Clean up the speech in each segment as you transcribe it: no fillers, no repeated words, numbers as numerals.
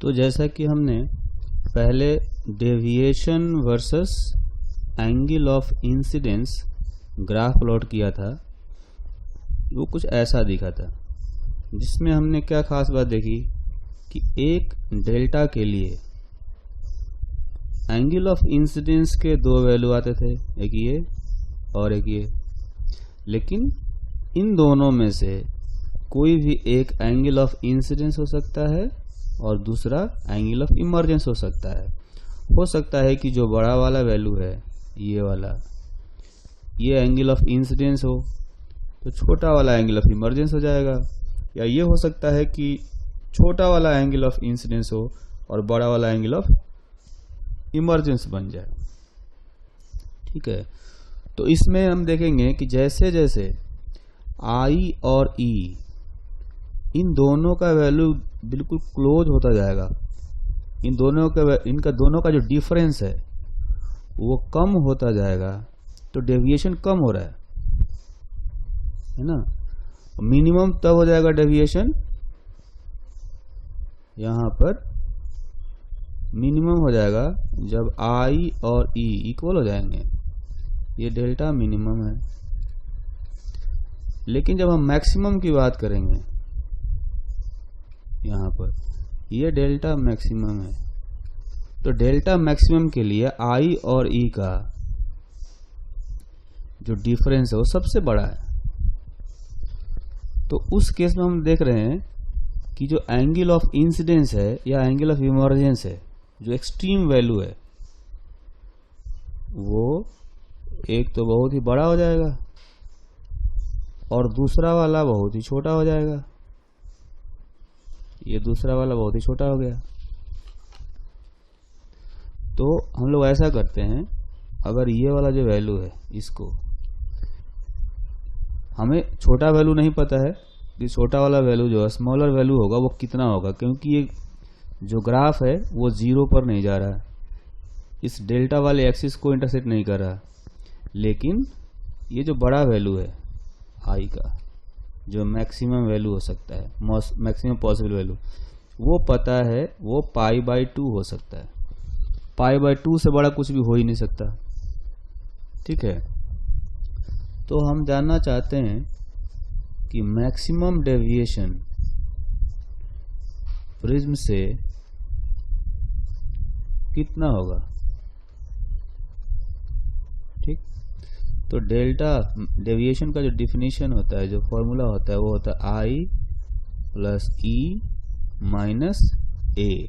तो जैसा कि हमने पहले deviation versus angle of incidence graph plot किया था, वो कुछ ऐसा दिखा था, जिसमें हमने क्या खास बात देखी कि एक डेल्टा के लिए एंगल ऑफ इंसिडेंस के दो वैल्यू आते थे, एक ये और एक ये, लेकिन इन दोनों में से कोई भी एक एंगल ऑफ इंसिडेंस हो सकता है और दूसरा एंगल ऑफ इमर्जेंस हो सकता है। हो सकता है कि जो बड़ा वाला वैल्यू है ये वाला, ये एंगल ऑफ इंसिडेंस हो तो छोटा वाला एंगल ऑफ इमर्जेंस हो जाएगा, या ये हो सकता है कि छोटा वाला एंगल ऑफ इंसिडेंस हो और बड़ा वाला एंगल ऑफ इमर्जेंस बन जाए। ठीक है, तो इसमें हम देखेंगे कि जैसे जैसे आई और ई इन दोनों का वैल्यू बिल्कुल क्लोज होता जाएगा, इनका दोनों का जो डिफरेंस है वो कम होता जाएगा, तो डेविएशन कम हो रहा है ना। मिनिमम तब हो जाएगा डेविएशन, यहां पर मिनिमम हो जाएगा जब आई और ई इक्वल हो जाएंगे, ये डेल्टा मिनिमम है। लेकिन जब हम मैक्सिमम की बात करेंगे, यहां पर ये डेल्टा मैक्सिमम है, तो डेल्टा मैक्सिमम के लिए आई और ई का जो डिफरेंस है वो सबसे बड़ा है। तो उस केस में हम देख रहे हैं कि जो एंगल ऑफ इंसिडेंस है या एंगल ऑफ इमर्जेंस है, जो एक्सट्रीम वैल्यू है, वो एक तो बहुत ही बड़ा हो जाएगा और दूसरा वाला बहुत ही छोटा हो जाएगा। ये दूसरा वाला बहुत ही छोटा हो गया। तो हम लोग ऐसा करते हैं, अगर ये वाला जो वैल्यू है, इसको हमें छोटा वैल्यू नहीं पता है कि छोटा वाला वैल्यू जो है स्मॉलर वैल्यू होगा वो कितना होगा, क्योंकि ये जो ग्राफ है वो जीरो पर नहीं जा रहा है, इस डेल्टा वाले एक्सिस को इंटरसेक्ट नहीं कर रहा। लेकिन ये जो बड़ा वैल्यू है आई का, जो मैक्सिमम वैल्यू हो सकता है, मैक्सिमम पॉसिबल वैल्यू, वो पता है, वो π/2 हो सकता है। π/2 से बड़ा कुछ भी हो ही नहीं सकता। ठीक है, तो हम जानना चाहते हैं कि मैक्सिमम डेविएशन प्रिज्म से कितना होगा। ठीक, तो डेल्टा डेविएशन का जो डिफिनीशन होता है, जो फॉर्मूला होता है, वो होता है आई प्लस ई माइनस ए।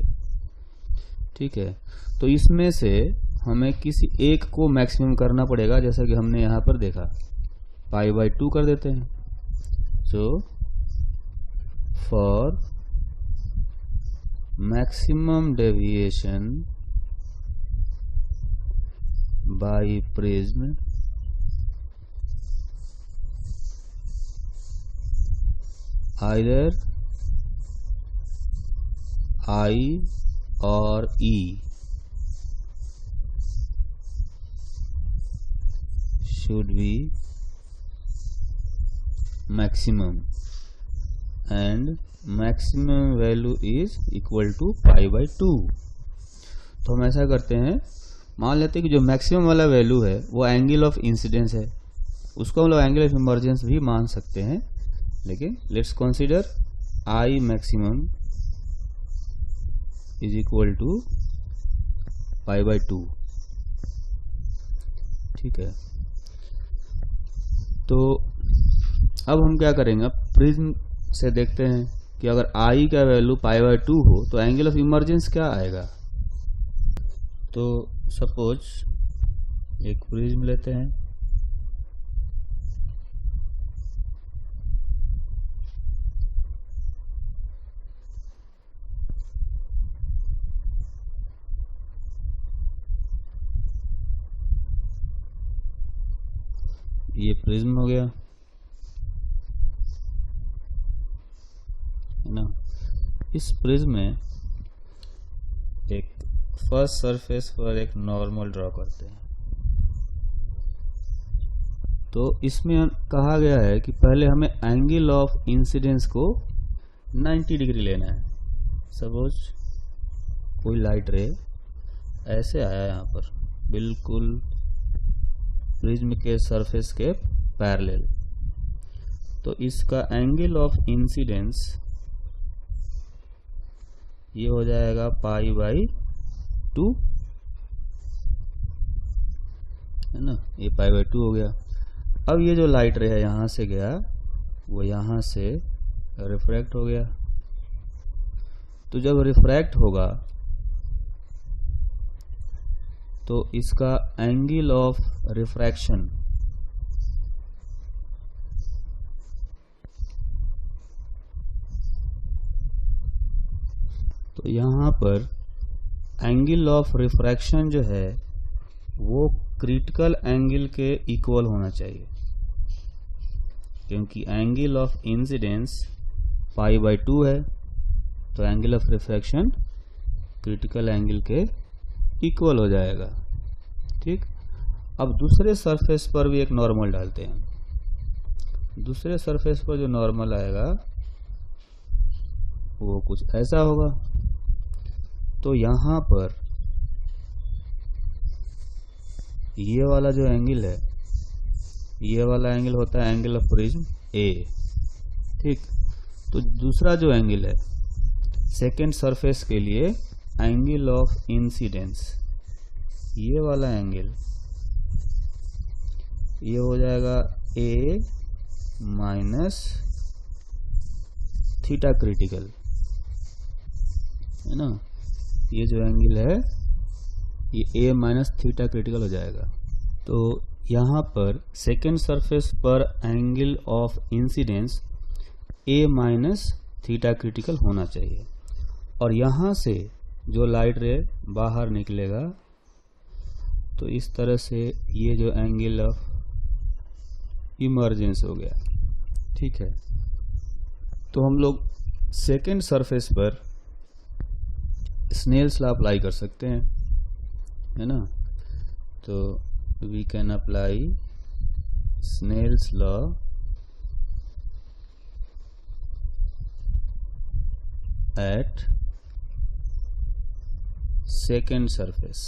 ठीक है, तो इसमें से हमें किसी एक को मैक्सिमम करना पड़ेगा, जैसा कि हमने यहां पर देखा, π/2 कर देते हैं। So for maximum deviation by prism either I और E should be maximum and maximum value is equal to π/2। तो हम ऐसा करते हैं, मान लेते हैं कि जो मैक्सिमम वाला वैल्यू है वो एंगल ऑफ इंसिडेंस है, उसको हम लोग एंगल ऑफ इमर्जेंस भी मान सकते हैं, लेकिन let's consider i maximum is equal to π/2। ठीक है, तो अब हम क्या करेंगे, प्रिज्म से देखते हैं कि अगर आई का वैल्यू π/2 हो तो एंगल ऑफ इमर्जेंस क्या आएगा। तो सपोज एक प्रिज्म लेते हैं, ये प्रिज्म हो गया है ना। इस प्रिज्म में एक फर्स्ट सरफेस पर एक नॉर्मल ड्रॉ करते हैं। तो इसमें कहा गया है कि पहले हमें एंगल ऑफ इंसिडेंस को 90 डिग्री लेना है। सपोज कोई लाइट रे ऐसे आया यहाँ पर बिल्कुल प्रिज्म के सरफेस के पैरेलल, तो इसका एंगल ऑफ इंसिडेंस ये हो जाएगा π/2, है ना, ये π/2 हो गया। अब ये जो लाइट रे है यहाँ से गया वो यहाँ से रिफ्रैक्ट हो गया, तो जब रिफ्रैक्ट होगा तो इसका एंगल ऑफ रिफ्रैक्शन तो यहाँ पर एंगल ऑफ रिफ्रैक्शन जो है वो क्रिटिकल एंगल के इक्वल होना चाहिए, क्योंकि एंगल ऑफ इंसिडेंस π/2 है, तो angle of refraction critical angle के इक्वल हो जाएगा। ठीक, अब दूसरे सरफेस पर भी एक नॉर्मल डालते हैं। दूसरे सरफेस पर जो नॉर्मल आएगा वो कुछ ऐसा होगा। तो यहाँ पर ये वाला जो एंगल है, ये वाला एंगल होता है एंगल ऑफ प्रिज्म ए। ठीक, तो दूसरा जो एंगल है सेकेंड सरफेस के लिए एंगल ऑफ इंसिडेंस, ये वाला एंगल ये हो जाएगा ए माइनस थीटा क्रिटिकल, है ना। ये जो एंगल है ये ए माइनस थीटा क्रिटिकल हो जाएगा। तो यहाँ पर सेकेंड सरफेस पर angle of incidence A minus theta critical होना चाहिए, और यहाँ से जो लाइट रे बाहर निकलेगा तो इस तरह से ये जो एंगल ऑफ इमर्जेंस हो गया। ठीक है, तो हम लोग सेकेंड सरफेस पर स्नेल्स लॉ अप्लाई कर सकते हैं, है ना। तो we can apply Snell's law at second surface.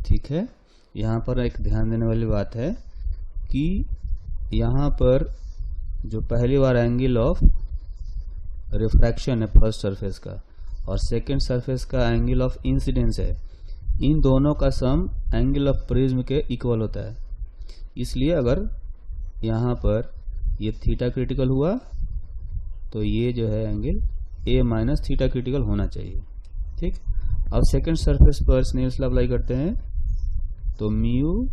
ठीक है, यहाँ पर एक ध्यान देने वाली बात है कि यहाँ पर जो पहली बार एंगल ऑफ रिफ्रैक्शन है फर्स्ट सरफेस का और सेकेंड सरफेस का एंगल ऑफ इंसिडेंस है, इन दोनों का सम एंगल ऑफ प्रिज्म के इक्वल होता है। इसलिए अगर यहाँ पर ये थीटा क्रिटिकल हुआ तो ये जो है angle a minus theta critical होना चाहिए। ठीक, अब सेकेंड सरफेस पर स्नेल्स लॉ अप्लाई करते हैं, तो mu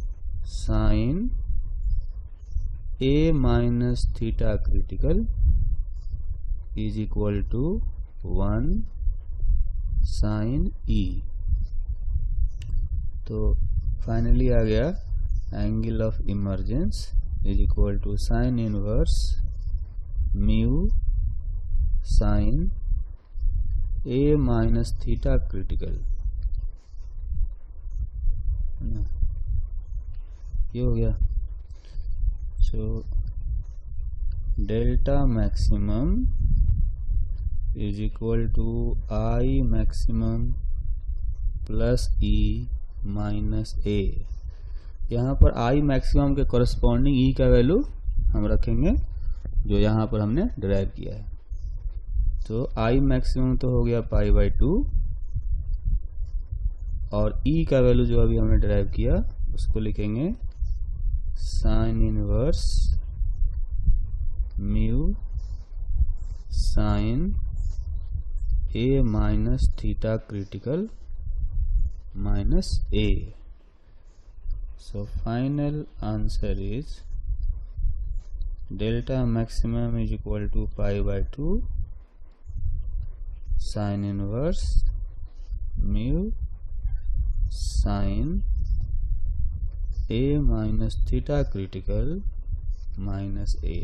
sine a minus theta critical is equal to 1 sine e. तो फाइनली आ गया angle of emergence is equal to sine inverse mu sine a minus theta critical, ये हो गया। So delta maximum is equal to i maximum plus e minus a. यहाँ पर I maximum के corresponding ई का वैल्यू हम रखेंगे जो यहाँ पर हमने डिराइव किया है। तो आई मैक्सिमम तो हो गया π/2 और ई का वैल्यू जो अभी हमने डिराइव किया उसको लिखेंगे sign inverse mu sine a minus theta critical minus A. So final answer is delta maximum is equal to π/2 sin inverse mu sin a minus theta critical minus a।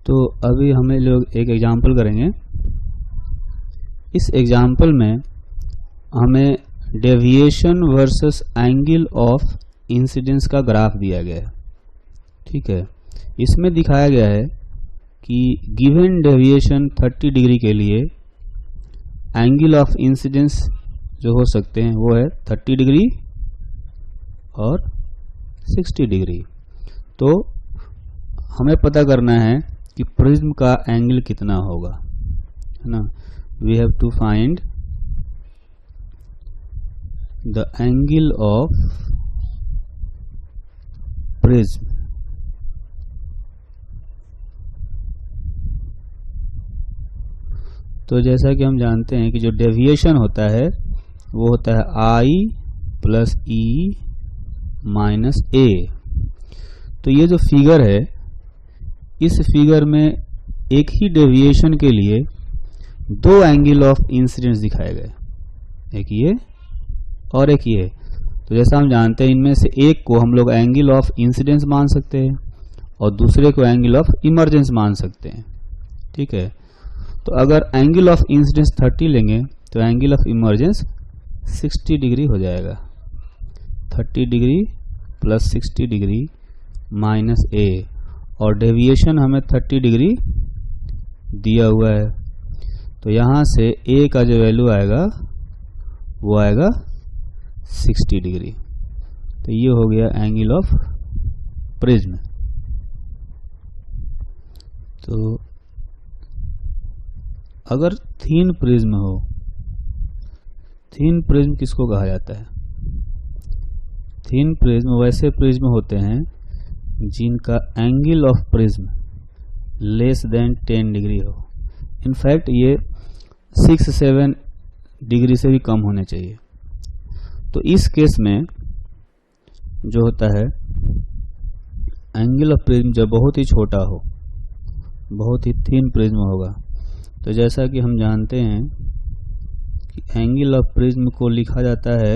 तो अभी हम लोग एक एग्जाम्पल करेंगे इस एग्जाम्पल में हमें deviation versus angle of incidence का ग्राफ दिया गया है। ठीक है, इसमें दिखाया गया है कि गिवन डेविएशन 30 डिग्री के लिए एंगल ऑफ इंसिडेंस जो हो सकते हैं वो है 30 डिग्री और 60 डिग्री। तो हमें पता करना है कि प्रिज्म का एंगल कितना होगा, है ना। We have to find the angle of prism. तो जैसा कि हम जानते हैं कि जो डेविएशन होता है वो होता है I plus E minus A। तो ये जो फिगर है, इस फिगर में एक ही डेविएशन के लिए दो एंगल ऑफ इंसिडेंस दिखाए गए, एक ये और एक ये। तो जैसा हम जानते हैं इनमें से एक को हम लोग एंगल ऑफ इंसिडेंस मान सकते हैं और दूसरे को एंगल ऑफ इमर्जेंस मान सकते हैं। ठीक है, तो अगर एंगल ऑफ इंसिडेंस 30 लेंगे तो एंगल ऑफ इमर्जेंस 60 डिग्री हो जाएगा। 30 degree plus 60 degree minus A, और डेविएशन हमें 30 डिग्री दिया हुआ है। तो यहाँ से A का जो वैल्यू आएगा वो आएगा 60 डिग्री। तो ये हो गया एंगल ऑफ प्रिज्म। तो अगर थीन प्रिज्म हो, थीन प्रिज्म किसको कहा जाता है? थीन प्रिज्म वैसे प्रिज्म होते हैं जिनका angle of prism less than 10 degree हो। इनफैक्ट ये 6-7 डिग्री से भी कम होने चाहिए। तो इस केस में जो होता है एंगल ऑफ प्रिज्म जब बहुत ही छोटा हो, बहुत ही थिन प्रिज्म होगा, तो जैसा कि हम जानते हैं कि एंगल ऑफ प्रिज्म को लिखा जाता है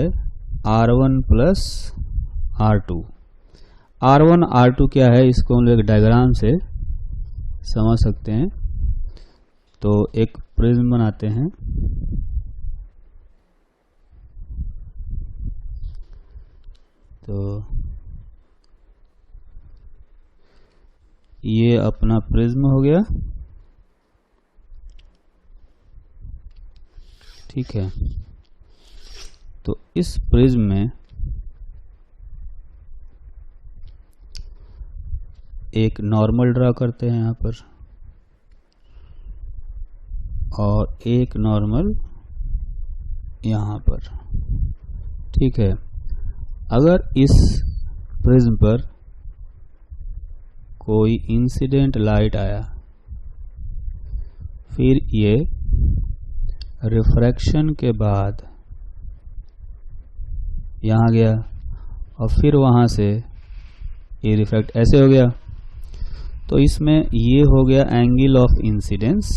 R1 plus R2। R1 R2 क्या है, इसको हम लोग एक डायग्राम से समझ सकते हैं। तो एक प्रिज्म बनाते हैं। तो ये अपना प्रिज्म हो गया। ठीक है, तो इस प्रिज्म में एक नॉर्मल ड्रा करते हैं यहाँ पर, और एक नॉर्मल यहाँ पर। ठीक है, अगर इस प्रिज्म पर कोई इंसिडेंट लाइट आया, फिर ये रिफ्रैक्शन के बाद यहाँ गया और फिर वहाँ से ये रिफ्रैक्ट ऐसे हो गया, तो इसमें ये हो गया एंगल ऑफ इंसिडेंस,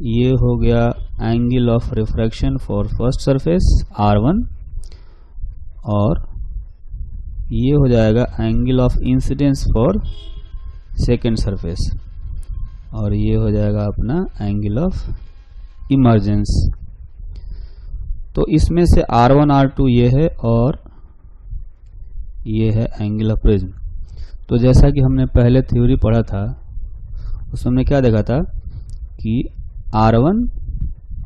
ये हो गया angle of refraction for first surface R1, और ये हो जाएगा angle of incidence for second surface, और ये हो जाएगा अपना एंगल ऑफ इमर्जेंस। तो इसमें से R1 R2 ये है और ये है एंगल ऑफ प्रिज्म। तो जैसा कि हमने पहले थ्योरी पढ़ा था, उसमें हमने क्या देखा था कि R1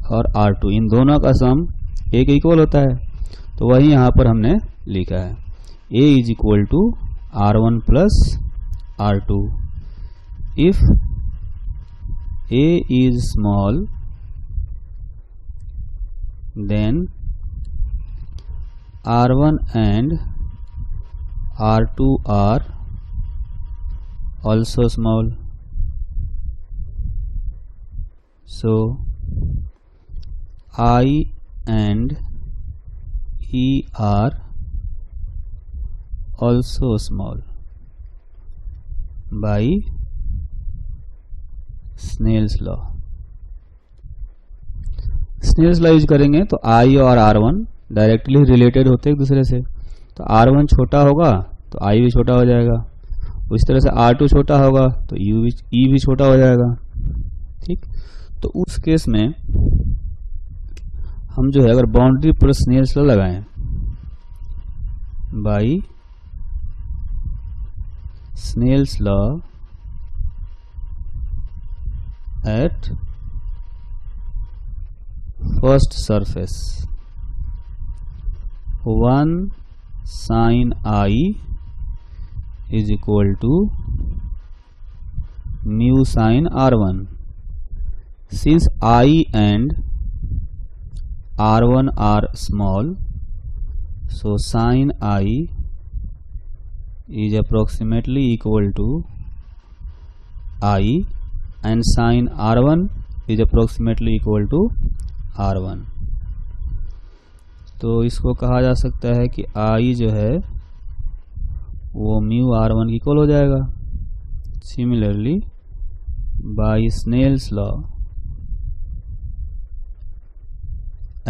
और R2 इन दोनों का सम A के इक्वल होता है। तो वही यहाँ पर हमने लिखा है A is equal to R1 plus R2 if A is small then R1 and R2 are also small. So I and E are also small by Snell's law. Snell's law use करेंगे तो I और R1 directly related होते हैं एक दूसरे से। तो R1 छोटा होगा तो I भी छोटा हो जाएगा, उस तरह से R2 छोटा होगा तो E भी छोटा हो जाएगा। ठीक, तो उस केस में हम जो है अगर बाउंड्री पर स्नेल्स लॉ लगाएं by Snell's law at first surface 1 sin I is equal to mu sin R1. Since I and R1 are small, so sin I is approximately equal to I and sin R1 is approximately equal to R1. तो इसको कहा जा सकता है कि I जो है वो म्यू R1 की इक्वल हो जाएगा. Similarly by Snell's law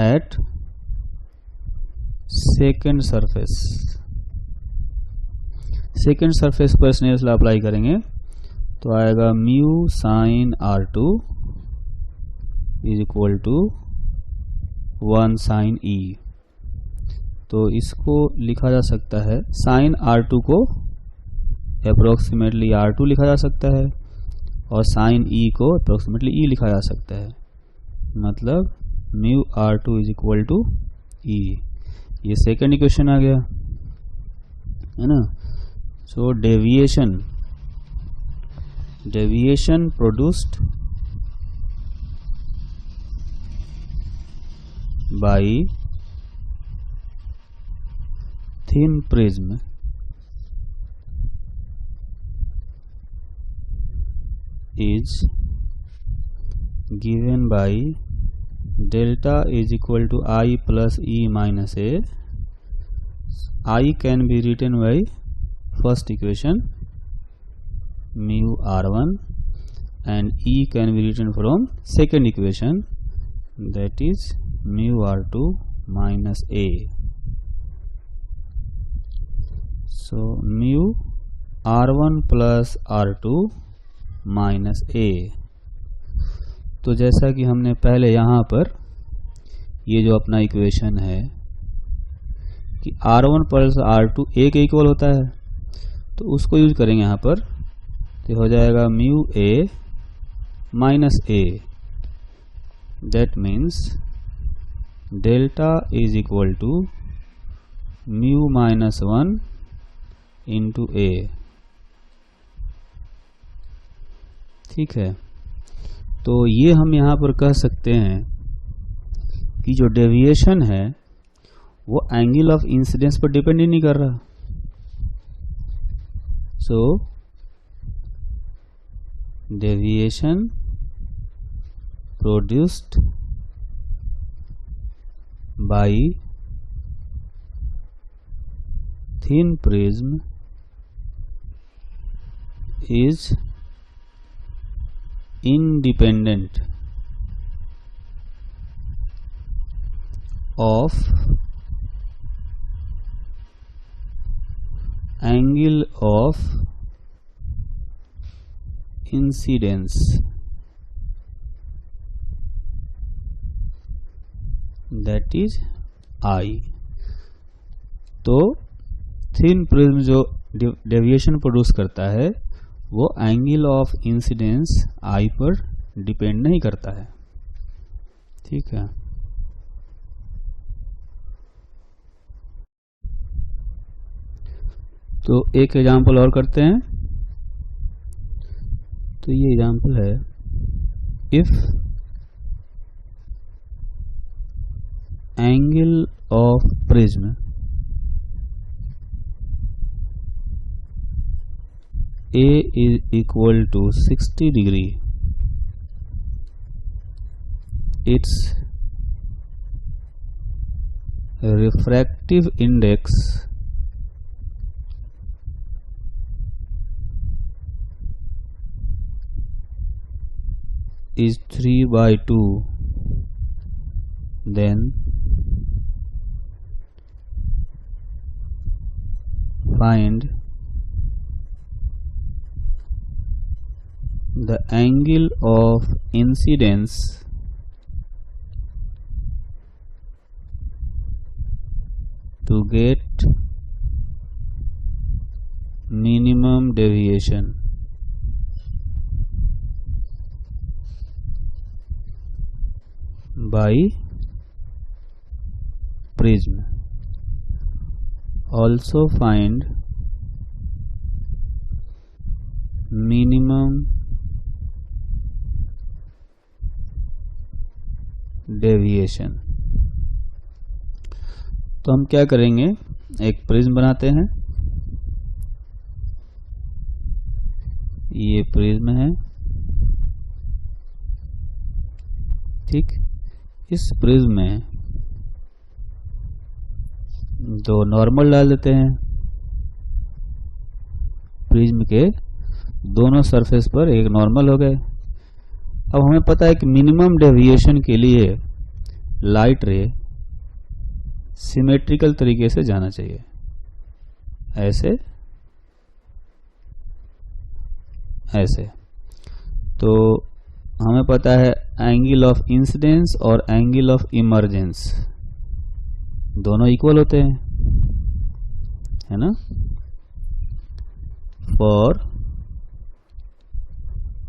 at second surface पर स्नेल्स लॉ अप्लाई करेंगे तो आएगा mu sine R2 is equal to 1 sine E. तो इसको लिखा जा सकता है साइन R2 को अप्रोक्सीमेटली R2 लिखा जा सकता है और साइन E को अप्रोक्सीमेटली E लिखा जा सकता है. मतलब mu R2 is equal to E. ये सेकंड इक्वेशन आ गया है ना. So deviation produced by thin prism is given by delta is equal to I plus E minus A. I can be written by first equation mu R1 and E can be written from second equation, that is mu R2 minus A. So mu R1 plus R2 minus A. तो जैसा कि हमने पहले यहाँ पर ये जो अपना इक्वेशन है कि R1 प्लस R2 A के इक्वल होता है तो उसको यूज करेंगे यहाँ पर. तो हो जाएगा mu A minus A. That means delta is equal to mu minus 1 into A. ठीक है. तो ये हम यहाँ पर कह सकते हैं कि जो डेविएशन है वो एंगल ऑफ इंसिडेंस पर डिपेंड ही नहीं कर रहा. So deviation produced by thin prism is independent of angle of incidence, that is I. तो थिन प्रिज्म जो डेविएशन प्रोड्यूस करता है वो एंगल ऑफ इंसिडेंस आई पर डिपेंड नहीं करता है. ठीक है. तो एक एग्जांपल और करते हैं. तो ये एग्जांपल है if angle of prism A is equal to 60 degree, its refractive index is 3/2, then find the angle of incidence to get minimum deviation by prism. Also find minimum deviation. तो हम क्या करेंगे, एक प्रिज्म बनाते हैं। ये prism है, ठीक। इस प्रिज्म में दो नॉर्मल डाल देते हैं। प्रिज्म के दोनों सरफेस पर एक नॉर्मल हो गए। अब हमें पता है कि मिनिमम डेविएशन के लिए लाइट रे सिमेट्रिकल तरीके से जाना चाहिए, ऐसे ऐसे। तो हमें पता है एंगल ऑफ इंसिडेंस और एंगल ऑफ इमर्जेंस दोनों इक्वल होते हैं, है ना। For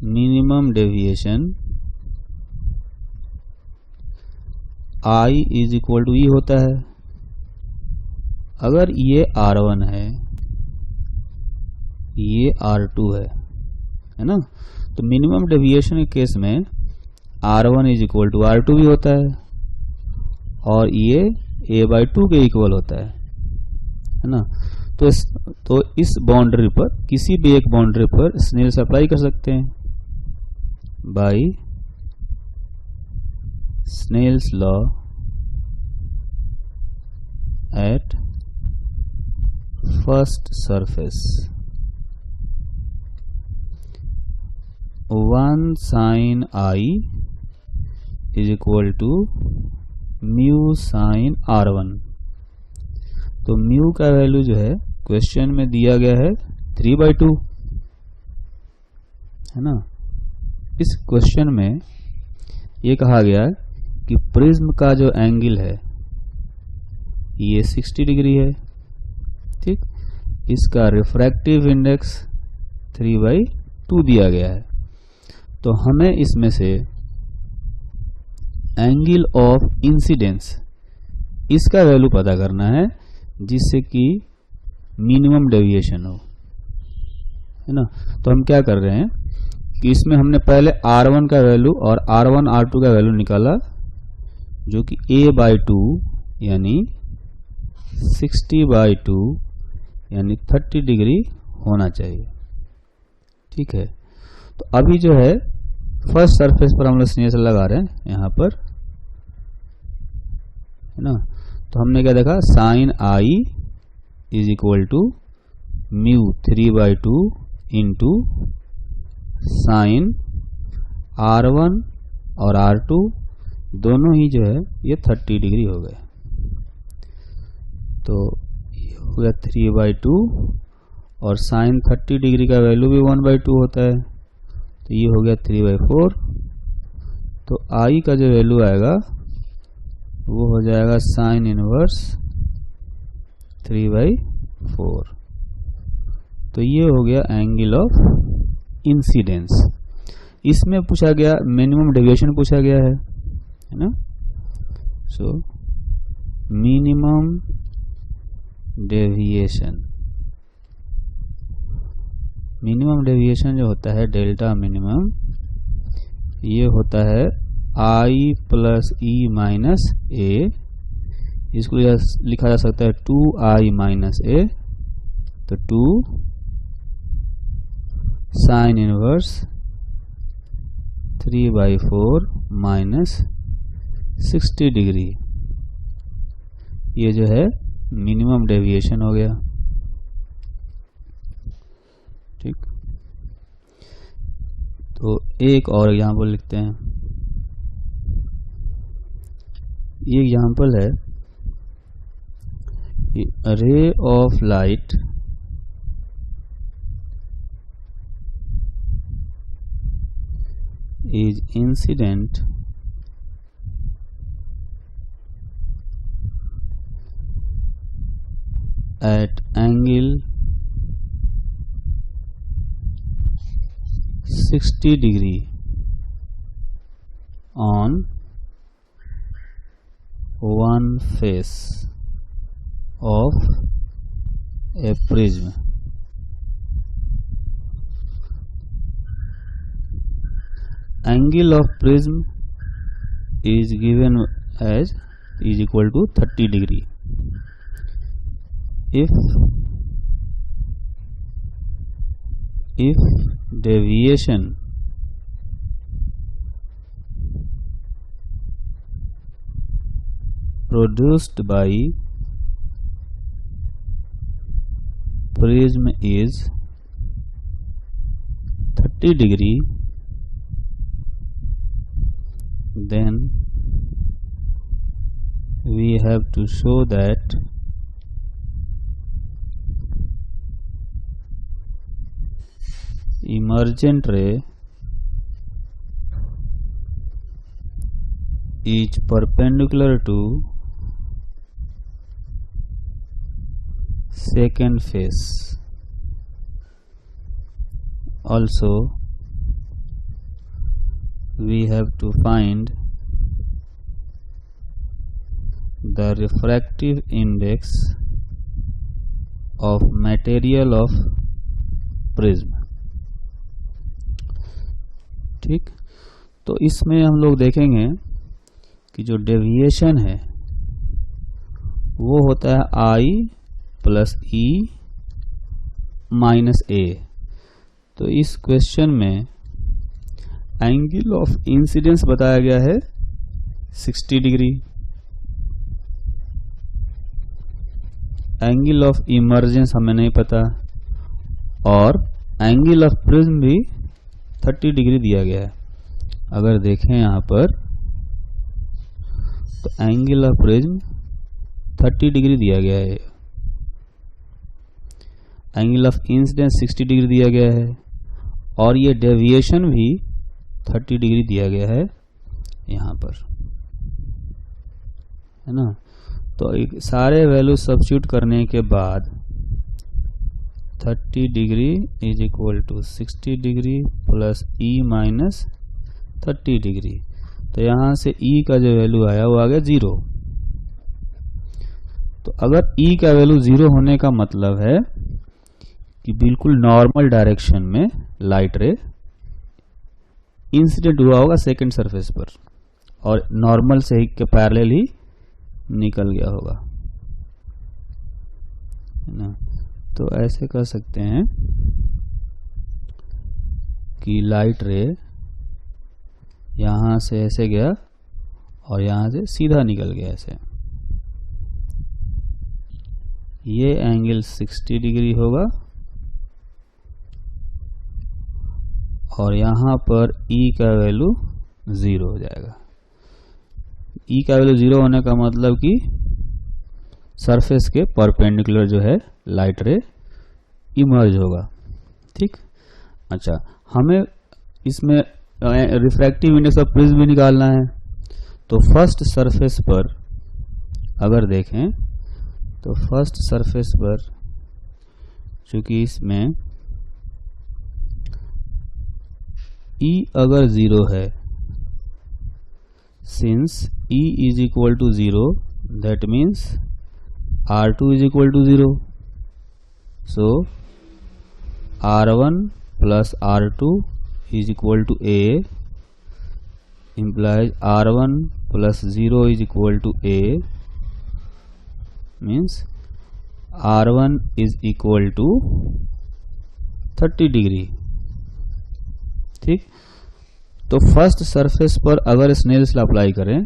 minimum deviation I is equal to e होता है। अगर ये R1 है, ये R2 है ना, तो मिनिमम डेविएशन के केस में R1 is equal to R2 भी होता है और ये a/2 के इक्वल होता है ना। तो इस बाउंड्री पर, किसी भी एक बाउंड्री पर स्नेल्स अप्लाई कर सकते हैं by Snell's law at first surface. 1 sin I is equal to mu sine R1। तो म्यू का वैल्यू जो है क्वेश्चन में दिया गया है 3/2, है ना। इस क्वेश्चन में ये कहा गया है कि प्रिज्म का जो एंगल है ये 60 डिग्री है, ठीक। इसका रिफ्रैक्टिव इंडेक्स 3/2 दिया गया है। तो हमें इसमें से एंगल ऑफ इंसिडेंस इसका वैल्यू पता करना है जिससे कि मिनिमम डेविएशन हो, है ना। तो हम क्या कर रहे हैं कि इसमें हमने पहले R1 का वैल्यू और R1 R2 का वैल्यू निकाला, जो कि a/2 यानी 60/2 यानी 30 डिग्री होना चाहिए, ठीक है। तो अभी जो है फर्स्ट सरफेस पर हम लोग स्नेल्स लगा रहे हैं यहाँ पर, है ना। तो हमने क्या देखा, sine I is equal to mu 3/2 into sine R1 और R2 दोनों ही जो है ये 30 डिग्री हो गए। तो ये हो गया 3/2 और साइन 30 डिग्री का वैल्यू भी 1/2 होता है, तो ये हो गया 3/4। तो I का जो वैल्यू आएगा वो हो जाएगा साइन इनवर्स 3/4। तो ये हो गया एंगल ऑफ इंसिडेंस। इसमें पूछा गया मिनिमम डेविएशन पूछा गया है ना। So minimum deviation, minimum deviation जो होता है डेल्टा मिनिमम, ये होता है I plus E minus A। इसको लिखा जा सकता है 2I माइनस A। तो 2 साइन इनवर्स 3/4 माइनस 60 डिग्री, ये जो है मिनिमम डेविएशन हो गया, ठीक। तो एक और एग्जाम्पल लिखते हैं। ये एग्जाम्पल है कि ray of light is incident at angle 60 degree on one face of a prism. Angle of prism is given as is equal to 30 degree. If deviation produced by prism is 30 degree, then we have to show that emergent ray is perpendicular to second face. Also, we have to find the refractive index of material of prism. ठीक, तो इसमें हम लोग देखेंगे कि जो deviation है वो होता है I plus E minus A। तो इस क्वेश्चन में एंगल ऑफ इंसिडेंस बताया गया है 60 डिग्री, एंगल ऑफ इमर्जेंस हमें नहीं पता, और एंगल ऑफ प्रिज्म भी 30 डिग्री दिया गया है। अगर देखें यहाँ पर तो एंगल ऑफ प्रिज्म 30 डिग्री दिया गया है, एंगल ऑफ इंसिडेंस 60 डिग्री दिया गया है, और ये डेविएशन भी 30 डिग्री दिया गया है यहाँ पर, है ना। तो सारे वैल्यू सब्स्टिट्यूट करने के बाद 30 degree is equal to 60 degree plus E minus 30 degree. तो यहाँ से E का जो वैल्यू आया वो आ गया 0। तो अगर E का वैल्यू 0 होने का मतलब है कि बिल्कुल नॉर्मल डायरेक्शन में लाइट रे इंसिडेंट हुआ होगा सेकंड सरफेस पर और नॉर्मल से ही के पैरेलल ही निकल गया होगा, है ना। तो ऐसे कर सकते हैं कि लाइट रे यहां से ऐसे गया और यहां से सीधा निकल गया ऐसे, ये एंगल 60 डिग्री होगा और यहां पर E का वैल्यू 0 हो जाएगा। E का वैल्यू 0 होने का मतलब कि सरफेस के परपेंडिकुलर जो है लाइट रे इमर्ज होगा। ठीक, अच्छा, हमें इसमें रिफ्रैक्टिव इंडेक्स ऑफ प्रिज्म भी निकालना है। तो फर्स्ट सरफेस पर अगर देखें तो फर्स्ट सरफेस पर चूंकि इसमें E अगर 0 है, since E is equal to 0 that means R2 is equal to 0. So R1 plus R2 is equal to A implies R1 plus 0 is equal to A, means R1 is equal to 30 degree. ठीक, तो first surface पर अगर Snell's law apply करें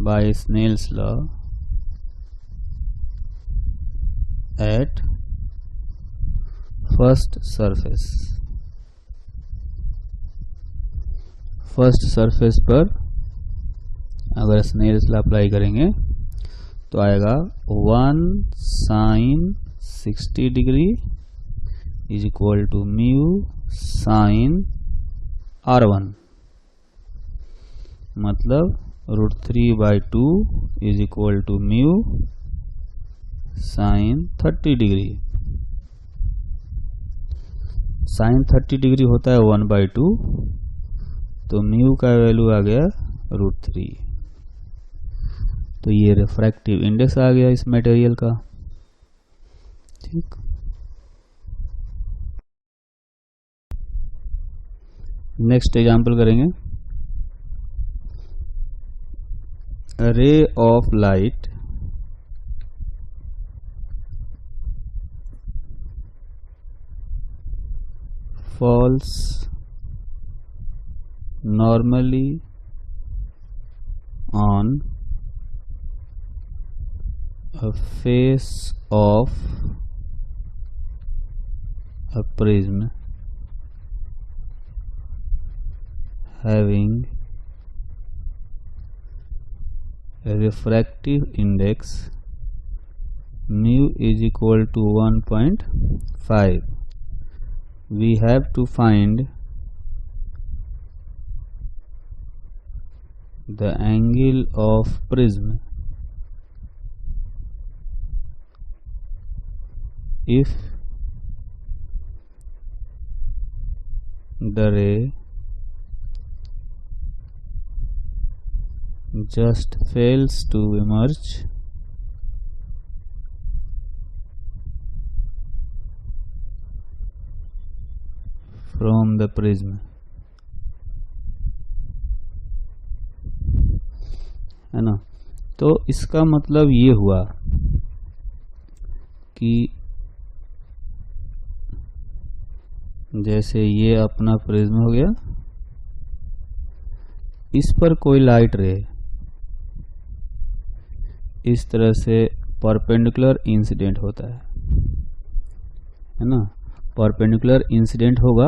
by Snell's law at first surface पर अगर Snell's law apply करेंगे तो आएगा 1 sin 60 degree is equal to mu sine R1, मतलब √3/2 is equal to mu sine 30 degree. Sine 30 degree होता है 1/2, तो म्यू का वैल्यू आ गया √3। तो ये रिफ्रैक्टिव इंडेक्स आ गया इस मटेरियल का। ठीक, नेक्स्ट एग्जांपल करेंगे। A ray of light falls normally on a face of a prism having a refractive index mu is equal to 1.5. We have to find the angle of prism if the ray just fails to emerge from the prism। है ना। तो इसका मतलब ये हुआ कि जैसे ये अपना प्रिज्म हो गया, इस पर कोई लाइट रे इस तरह से परपेंडिकुलर इंसिडेंट होता है ना। परपेंडिकुलर इंसिडेंट होगा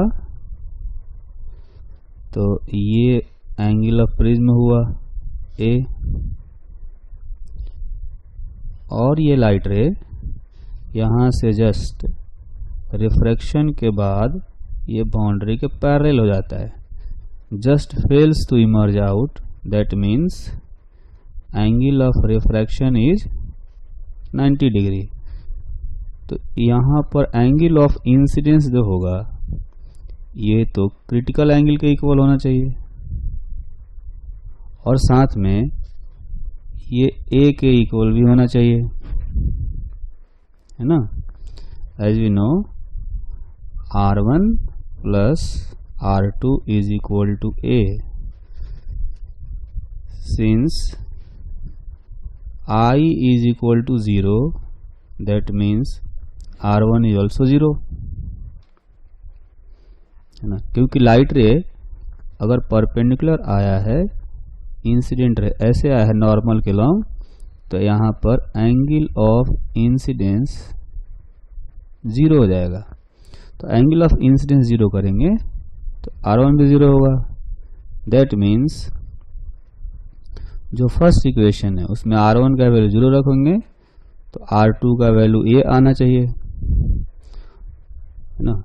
तो ये एंगल ऑफ प्रिज्म हुआ ए, और ये लाइट रे यहाँ से जस्ट रिफ्रैक्शन के बाद ये बाउंड्री के पैरेलल हो जाता है, just fails to emerge out, that means angle of refraction is 90 degree. तो यहाँ पर एंगल ऑफ इंसिडेंस जो होगा ये तो क्रिटिकल एंगल के इक्वल होना चाहिए, और साथ में ये ए के इक्वल भी होना चाहिए, है ना। As we know R1 plus R2 is equal to A, since I is equal to 0, that means R1 is also 0, है ना। क्योंकि लाइट रे अगर परपेंडिकुलर आया है, इंसिडेंट रे ऐसे आया है नॉर्मल के लॉन्ग, तो यहाँ पर एंगल ऑफ इंसिडेंस 0 हो जाएगा। तो एंगल ऑफ इंसिडेंस 0 करेंगे तो R1 भी 0 होगा। दैट मीन्स जो फर्स्ट इक्वेशन है उसमें R1 का वैल्यू 0 रखेंगे तो R2 का वैल्यू A आना चाहिए, है ना।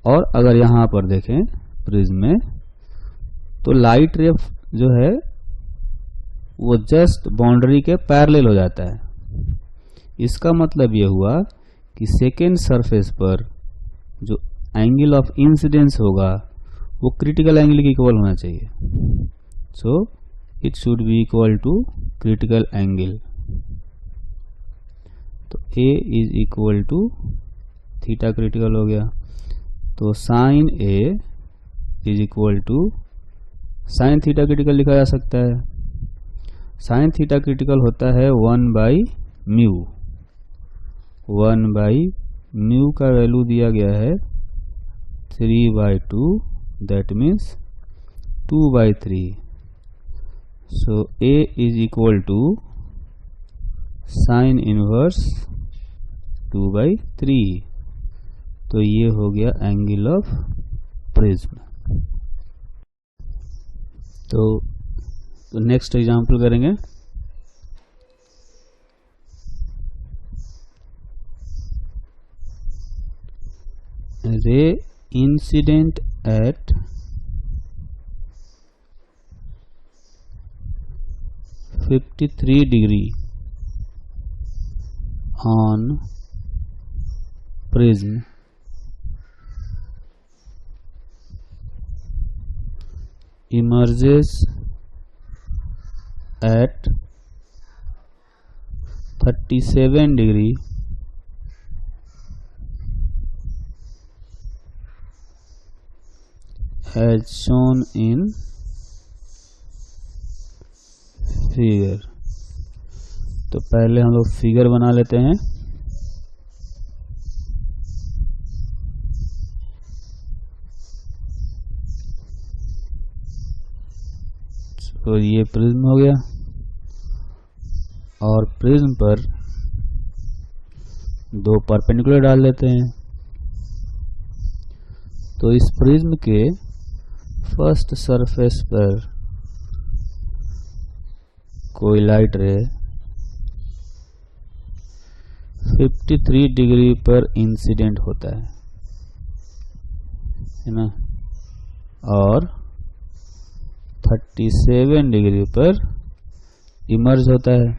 और अगर यहाँ पर देखें प्रिज्म में, तो लाइट रे जो है वो जस्ट बाउंड्री के पैरेलल हो जाता है। इसका मतलब ये हुआ कि सेकेंड सरफेस पर जो एंगल ऑफ इंसिडेंस होगा वो क्रिटिकल एंगल के इक्वल होना चाहिए। So it should be equal to critical angle. तो A is equal to theta critical हो गया, तो sine A is equal to sine theta critical लिखा जा सकता है। साइन थीटा क्रिटिकल होता है 1/μ। 1/μ का वैल्यू दिया गया है 3/2, that means 2/3। So A is equal to sine inverse 2/3। तो ये हो गया एंगल ऑफ प्रिज्म। तो नेक्स्ट एग्जांपल करेंगे। ray incident at 53 degree on prism emerges at 37 degree as shown in figure. तो पहले हम लोग फिगर बना लेते हैं। तो ये प्रिज्म हो गया और प्रिज्म पर दो परपेंडिकुलर डाल लेते हैं। तो इस प्रिज्म के फर्स्ट सरफेस पर कोई लाइट रे 53 डिग्री पर इंसिडेंट होता है ना, और 37 डिग्री पर इमर्ज होता है।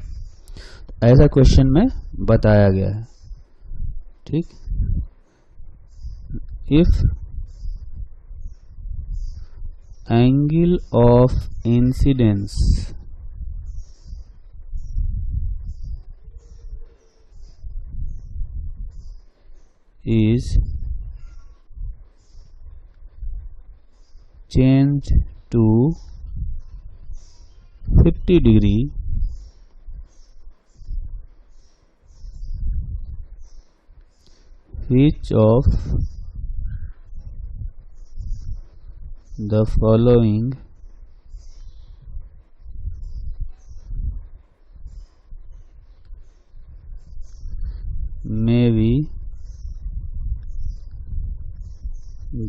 ऐसा क्वेश्चन में बताया गया है। ठीक, if angle of incidence is changed to 50 degree, which of the following may be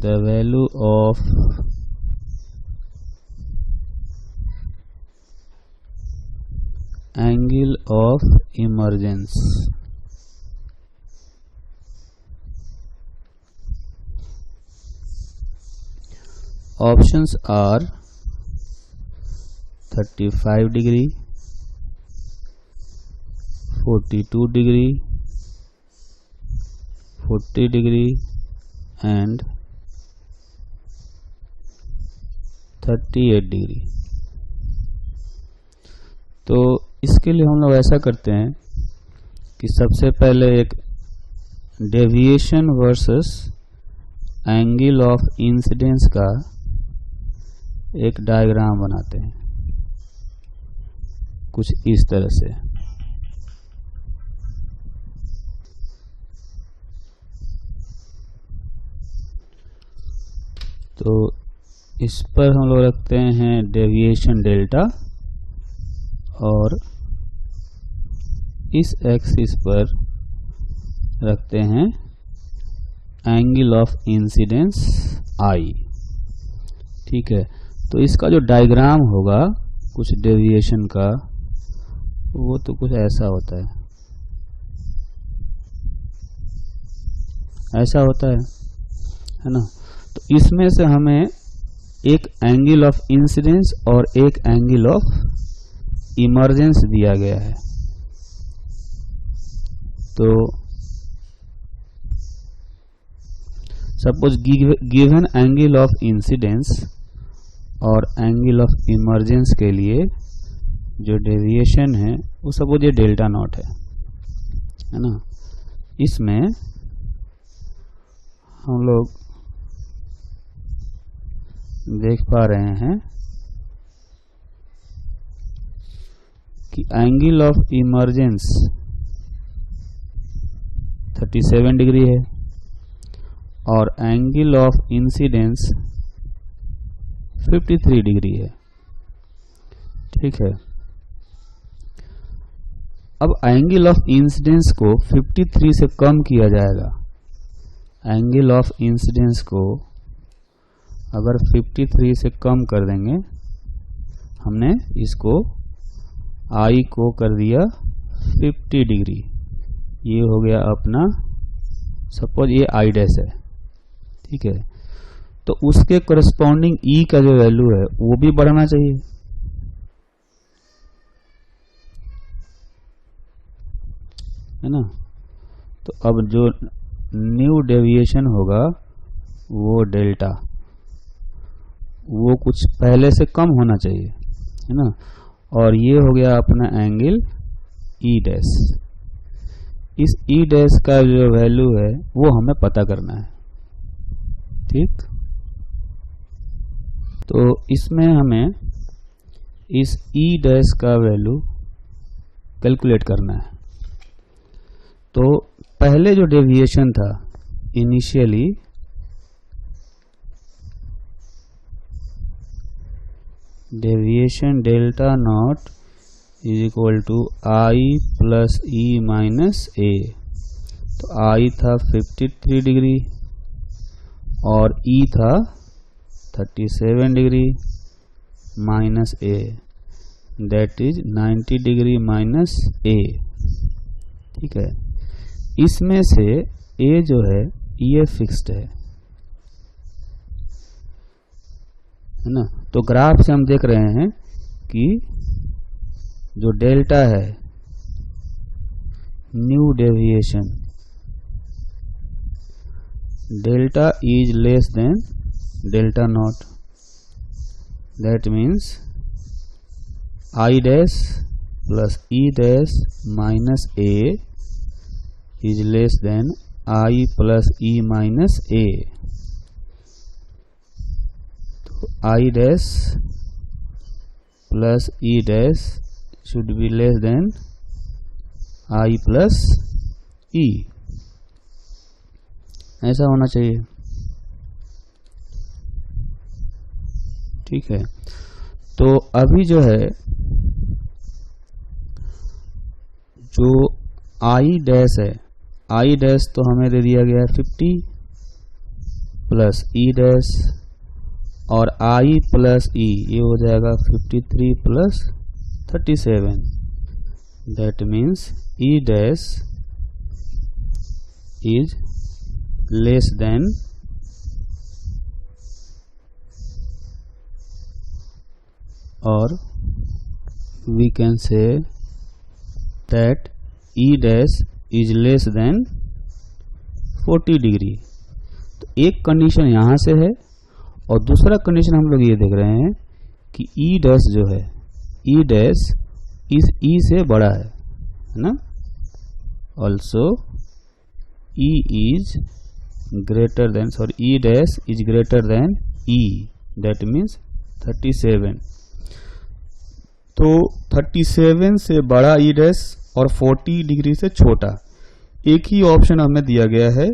the value of angle of emergence? Options are 35 degree, 42 degree, 40 degree and 38 degree. तो इसके लिए हम लोग ऐसा करते हैं कि सबसे पहले एक deviation versus angle of incidence का एक डायग्राम बनाते हैं कुछ इस तरह से। तो इस पर हम लोग रखते हैं डेविएशन डेल्टा और इस एक्सिस पर रखते हैं एंगल ऑफ इंसिडेंस आई। ठीक है, तो इसका जो डायग्राम होगा कुछ डेविएशन का वो तो कुछ ऐसा होता है, ऐसा होता है ना। तो इसमें से हमें एक एंगल ऑफ इंसिडेंस और एक एंगल ऑफ इमर्जेंस दिया गया है। तो suppose given angle of incidence और एंगल ऑफ इमर्जेंस के लिए जो डेविएशन है वो सपोज ये डेल्टा नॉट है ना। इसमें हम लोग देख पा रहे हैं कि एंगल ऑफ इमर्जेंस 37 डिग्री है और एंगल ऑफ इंसिडेंस 53 डिग्री है। ठीक है, अब एंगल ऑफ इंसिडेंस को 53 से कम किया जाएगा। एंगल ऑफ इंसिडेंस को अगर 53 से कम कर देंगे, हमने इसको आई को कर दिया 50 डिग्री, ये हो गया अपना, सपोज ये आई डैश है ठीक है, तो उसके करस्पॉन्डिंग ई का जो वैल्यू है वो भी बढ़ना चाहिए, है ना। तो अब जो न्यू डेविएशन होगा वो डेल्टा, वो कुछ पहले से कम होना चाहिए, है ना। और ये हो गया अपना एंगल ई डैश। इस ई डैश का जो वैल्यू है वो हमें पता करना है, ठीक। तो इसमें हमें इस ई डैश का वैल्यू कैलकुलेट करना है। तो पहले जो डेविएशन था initially, deviation delta not is equal to i plus e minus a. तो आई था 53 डिग्री और ई था 37 degree minus a, that is 90 degree minus a, ठीक है। इसमें से ए जो है ये फिक्स्ड है ना। तो ग्राफ से हम देख रहे हैं कि जो डेल्टा है, new deviation, delta is less than delta not, that means i dash plus e dash minus a is less than i plus e minus a. तो i dash plus e dash should be less than I plus E, ऐसा होना चाहिए, ठीक है। तो अभी जो है, जो I डैश है, I डैश तो हमें दे दिया गया है 50 प्लस E डैश, और I प्लस E ये हो जाएगा 53 plus 37, that means E dash is less than or we can say that E dash is less than 40 degree. तो एक कंडीशन यहाँ से है और दूसरा कंडीशन हम लोग ये देख रहे हैं कि E डैश जो है, ई डैश इस ई से बड़ा है ना। Also E is greater than, sorry E dash is greater than E, that means 37। तो 37 से बड़ा ई डैश और 40 डिग्री से छोटा, एक ही ऑप्शन हमें दिया गया है,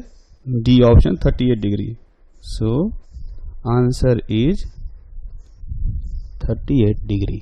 D option 38 degree. So answer is 38 degree.